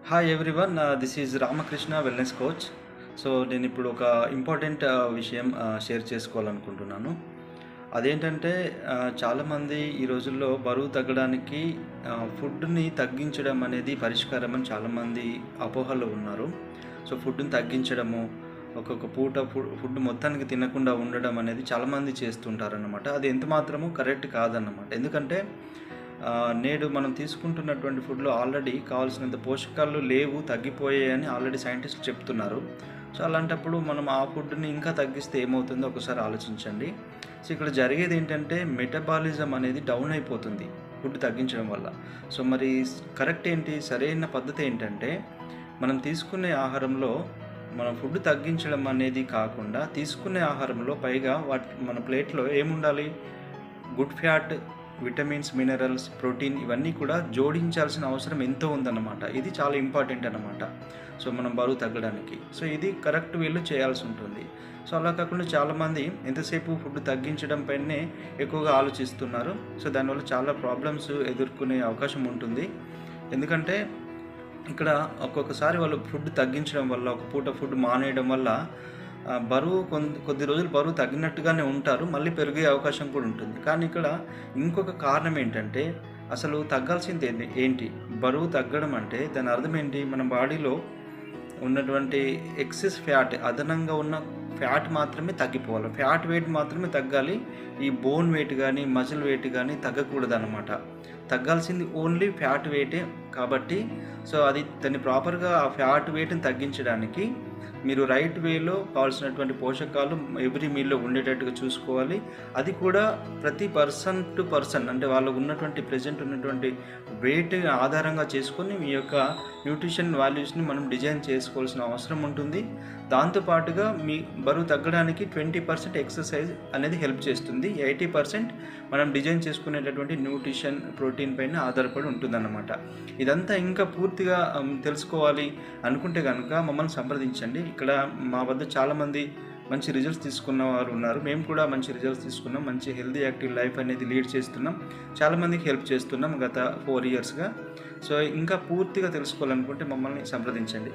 Hi everyone, this is Ramakrishna wellness coach. So నేను ఇప్పుడు ఒక ఇంపార్టెంట్ విషయం షేర్ చేసుకోవాలనుకుంటున్నాను. అదేంటంటే చాలామంది ఈ రోజుల్లో బరువు తగ్గడానికి ఫుడ్ని తగ్గించడం అనేది పరిష్కారం అని చాలామంది అపోహలో ఉన్నారు. సో ఫుడ్ని తగ్గించడము, ఒక్కొక్క పూట ఫుడ్ మొత్తానికి తినకుండా ఉండడం అనేది చాలామంది చేస్తుంటారన్నమాట. అది ఎంత మాత్రము కరెక్ట్ కాదన్నమాట. ఎందుకంటే నేడు మనం తీసుకుంటున్నటువంటి ఫుడ్లో ఆల్రెడీ కావాల్సినంత పోషకాలు లేవు, తగ్గిపోయాయని ఆల్రెడీ సైంటిస్టులు చెప్తున్నారు. సో అలాంటప్పుడు మనం ఆ ఫుడ్ని ఇంకా తగ్గిస్తే ఏమవుతుందో ఒకసారి ఆలోచించండి. సో ఇక్కడ జరిగేది ఏంటంటే మెటబాలిజం అనేది డౌన్ అయిపోతుంది ఫుడ్ తగ్గించడం వల్ల. సో మరి కరెక్ట్ ఏంటి, సరైన పద్ధతి ఏంటంటే మనం తీసుకునే ఆహారంలో మనం ఫుడ్ తగ్గించడం అనేది కాకుండా తీసుకునే ఆహారంలో పైగా మన ప్లేట్లో ఏముండాలి, good fat, vitamins, minerals, protein ఇవన్నీ కూడా జోడించాల్సిన అవసరం ఎంతో ఉందన్నమాట. ఇది చాలా ఇంపార్టెంట్ అన్నమాట. సో మనం బరువు తగ్గడానికి సో ఇది కరెక్ట్ వేలో చేయాల్సి ఉంటుంది. సో అలా కాకుండా చాలామంది ఎంతసేపు ఫుడ్ తగ్గించడం పైనే ఎక్కువగా ఆలోచిస్తున్నారు. సో దానివల్ల చాలా ప్రాబ్లమ్స్ ఎదుర్కొనే అవకాశం ఉంటుంది. ఎందుకంటే ఇక్కడ ఒక్కొక్కసారి వాళ్ళు ఫుడ్ తగ్గించడం వల్ల, ఒక పూట ఫుడ్ మానేయడం వల్ల బరువు కొద్ది రోజులు బరువు తగ్గినట్టుగానే ఉంటారు, మళ్ళీ పెరిగే అవకాశం కూడా ఉంటుంది. కానీ ఇక్కడ ఇంకొక కారణం ఏంటంటే అసలు తగ్గాల్సింది ఏంటి, బరువు తగ్గడం అంటే దాని అర్థం ఏంటి, మన బాడీలో ఉన్నటువంటి ఎక్సెస్ ఫ్యాట్, అదనంగా ఉన్న ఫ్యాట్ మాత్రమే తగ్గిపోవాలి, ఫ్యాట్ వెయిట్ మాత్రమే తగ్గాలి. ఈ బోన్ వెయిట్ కానీ మజిల్ వెయిట్ కానీ తగ్గకూడదు అనమాట. తగ్గాల్సింది ఓన్లీ ఫ్యాట్ వెయిటే. కాబట్టి సో అది దాన్ని ప్రాపర్గా ఆ ఫ్యాట్ వెయిట్ని తగ్గించడానికి మీరు రైట్ వేలో కావాల్సినటువంటి పోషకాలు ఎవ్రీ మీల్లో ఉండేటట్టుగా చూసుకోవాలి. అది కూడా ప్రతి పర్సన్ టు పర్సన్, అంటే వాళ్ళకు ఉన్నటువంటి ప్రెజెంట్ ఉన్నటువంటి వెయిట్ ఆధారంగా చేసుకొని మీ యొక్క న్యూట్రిషన్ వాల్యూస్ని మనం డిజైన్ చేసుకోవాల్సిన అవసరం ఉంటుంది. దాంతోపాటుగా మీ బరువు తగ్గడానికి 20% ఎక్సర్సైజ్ అనేది హెల్ప్ చేస్తుంది. 80% మనం డిజైన్ చేసుకునేటటువంటి న్యూట్రిషన్, ప్రోటీన్ పైన ఆధారపడి ఉంటుందన్నమాట. ఇదంతా ఇంకా పూర్తిగా తెలుసుకోవాలి అనుకుంటే కనుక మమ్మల్ని సంప్రదించండి. ఇక్కడ మా వద్ద చాలామంది మంచి రిజల్ట్స్ తీసుకున్న వారు ఉన్నారు. మేము కూడా మంచి రిజల్ట్స్ తీసుకున్నాం, మంచి హెల్తీ యాక్టివ్ లైఫ్ అనేది లీడ్ చేస్తున్నాం, చాలామందికి హెల్ప్ చేస్తున్నాం గత 4 ఇయర్స్గా. సో ఇంకా పూర్తిగా తెలుసుకోవాలనుకుంటే మమ్మల్ని సంప్రదించండి.